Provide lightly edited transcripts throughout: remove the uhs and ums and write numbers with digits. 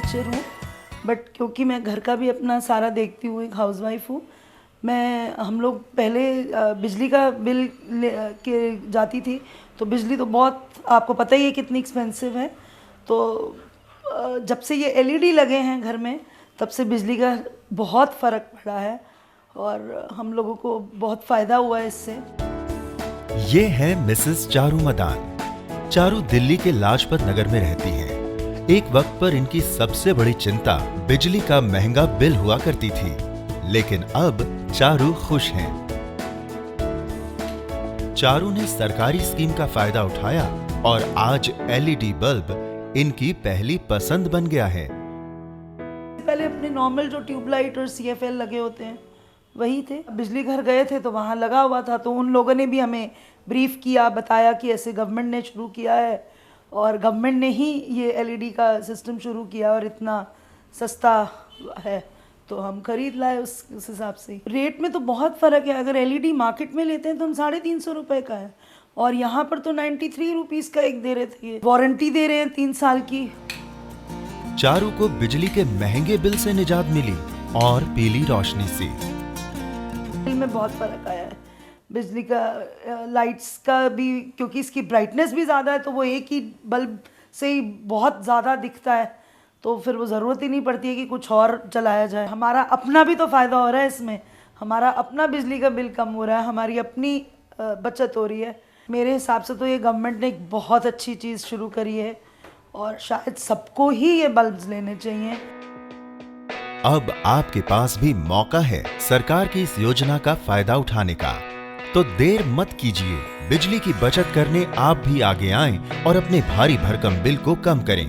Teacher हूँ, but क्योंकि मैं घर का भी अपना सारा देखती हूँ, एक हाउसवाइफ हूँ, हम लोग पहले बिजली का बिल के जाती थी, तो बिजली तो बहुत आपको पता ही है कितनी एक्सपेंसिव है। तो जब से ये एलईडी लगे हैं घर में, तब से बिजली का बहुत फ़र्क पड़ा है और हम लोगों को बहुत फ़ायदा हुआ है इससे। ये है मिसेस चारू मदान। चारू दिल्ली के लाजपत नगर में रहती हैं। एक वक्त पर इनकी सबसे बड़ी चिंता बिजली का महंगा बिल हुआ करती थी, लेकिन अब चारू खुश हैं। चारू ने सरकारी स्कीम का फायदा उठाया और आज एलईडी बल्ब इनकी पहली पसंद बन गया है। पहले अपने नॉर्मल जो ट्यूबलाइट और सीएफएल लगे होते हैं वही थे। बिजली घर गए थे तो वहाँ लगा हुआ था, तो उन लोगों ने भी हमें ब्रीफ किया, बताया कि ऐसे गवर्नमेंट ने शुरू किया है और गवर्नमेंट ने ही ये एलईडी का सिस्टम शुरू किया और इतना सस्ता है, तो हम खरीद लाए उस हिसाब से। रेट में तो बहुत फ़र्क है। अगर एलईडी मार्केट में लेते हैं तो हम 350 रुपये का है और यहाँ पर तो 93 रुपीज़ का एक दे रहे थे। वारंटी दे रहे हैं 3 साल की। चारू को बिजली के महंगे बिल से निजात मिली और पीली रोशनी से। बिल में बहुत फ़र्क आया है। बिजली का लाइट्स का भी, क्योंकि इसकी ब्राइटनेस भी ज़्यादा है, तो वो एक ही बल्ब से ही बहुत ज़्यादा दिखता है, तो फिर वो ज़रूरत ही नहीं पड़ती है कि कुछ और चलाया जाए। हमारा अपना भी तो फ़ायदा हो रहा है इसमें, हमारा अपना बिजली का बिल कम हो रहा है, हमारी अपनी बचत हो रही है। मेरे हिसाब से तो ये गवर्नमेंट ने एक बहुत अच्छी चीज़ शुरू करी है और शायद सबको ही ये बल्ब्स लेने चाहिए। अब आपके पास भी मौका है सरकार की इस योजना का फायदा उठाने का, तो देर मत कीजिए। बिजली की बचत करने आप भी आगे आएं और अपने भारी भरकम बिल को कम करें।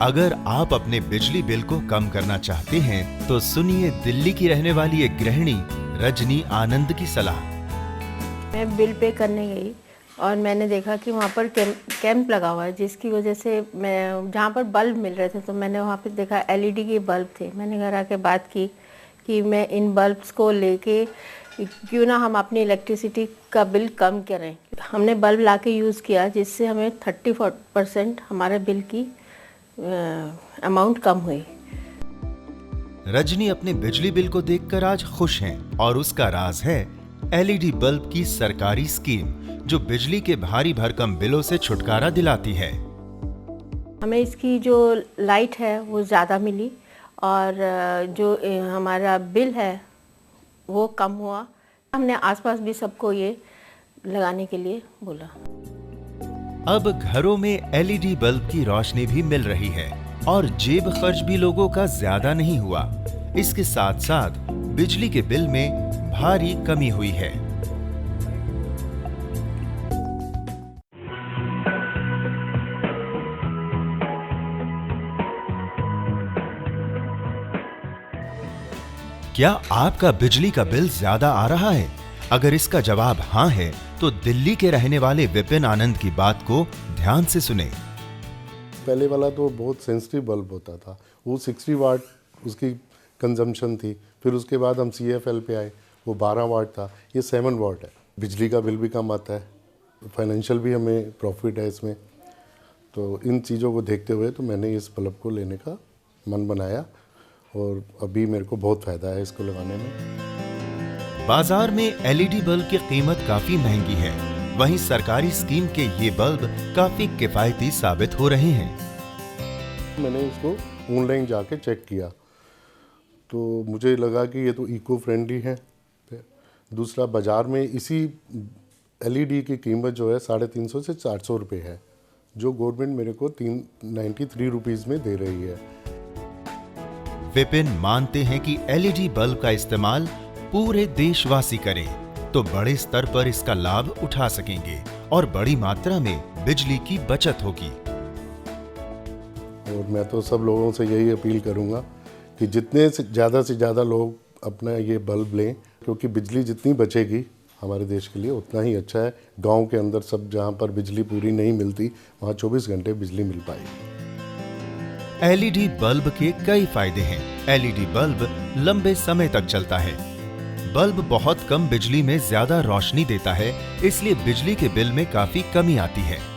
अगर आप अपने बिजली बिल को कम करना चाहते हैं तो सुनिए दिल्ली की रहने वाली एक गृहिणी रजनी आनंद की सलाह। मैं बिल पे करने गई और मैंने देखा कि वहाँ पर कैंप लगा हुआ है, जिसकी वजह से मैं जहाँ पर बल्ब मिल रहे थे तो मैंने वहाँ पे देखा एलईडी के बल्ब थे। मैंने घर आके बात की कि मैं इन बल्ब्स को लेके क्यों ना हम अपनी इलेक्ट्रिसिटी का बिल कम करें। हमने बल्ब लाके यूज़ किया, जिससे हमें 30% हमारे बिल की अमाउंट कम हुई। रजनी अपने बिजली बिल को देखकर आज खुश हैं और उसका राज है एलईडी बल्ब की सरकारी स्कीम, जो बिजली के भारी भरकम बिलों से छुटकारा दिलाती है। हमें इसकी जो लाइट है वो ज़्यादा मिली और जो हमारा बिल है वो कम हुआ। हमने आसपास भी सबको ये लगाने के लिए बोला। अब घरों में एलईडी बल्ब की रोशनी भी मिल रही है और जेब खर्च भी लोगों का ज्यादा नहीं हुआ। इसके साथ साथ बिजली के बिल में भारी कमी हुई है। क्या आपका बिजली का बिल ज्यादा आ रहा है? अगर इसका जवाब हाँ है तो दिल्ली के रहने वाले विपिन आनंद की बात को ध्यान से सुने। पहले वाला तो बहुत सेंसिटिव बल्ब होता था, वो 60 वाट उसकी कंजम्पशन थी। फिर उसके बाद हम CFL पे आए, वो 12 वाट था, ये 7 वाट है। बिजली का बिल भी कम आता है, फाइनेंशियल भी हमें प्रॉफिट है इसमें। तो इन चीज़ों को देखते हुए तो मैंने इस बल्ब को लेने का मन बनाया और अभी मेरे को बहुत फ़ायदा है इसको लगाने में। बाजार में एलईडी बल्ब की कीमत काफी महंगी है, वहीं सरकारी स्कीम के ये बल्ब काफी किफायती साबित हो रहे हैं। मैंने इसको ऑनलाइन जाके चेक किया तो मुझे लगा कि ये तो इको फ्रेंडली है। दूसरा, बाज़ार में इसी एलईडी की कीमत जो है 350 से 400 रुपये है, जो गवर्नमेंट मेरे को 93 रुपीज़ में दे रही है। विपिन मानते हैं कि एलईडी बल्ब का इस्तेमाल पूरे देशवासी करें तो बड़े स्तर पर इसका लाभ उठा सकेंगे और बड़ी मात्रा में बिजली की बचत होगी। और मैं तो सब लोगों से यही अपील करूंगा कि जितने से ज़्यादा लोग अपना ये बल्ब लें, क्योंकि बिजली जितनी बचेगी हमारे देश के लिए उतना ही अच्छा है। गांव के अंदर सब जहां पर बिजली पूरी नहीं मिलती, वहां 24 घंटे बिजली मिल पाएगी। एलईडी बल्ब के कई फायदे हैं। एलईडी बल्ब लंबे समय तक चलता है। बल्ब बहुत कम बिजली में ज्यादा रोशनी देता है, इसलिए बिजली के बिल में काफी कमी आती है।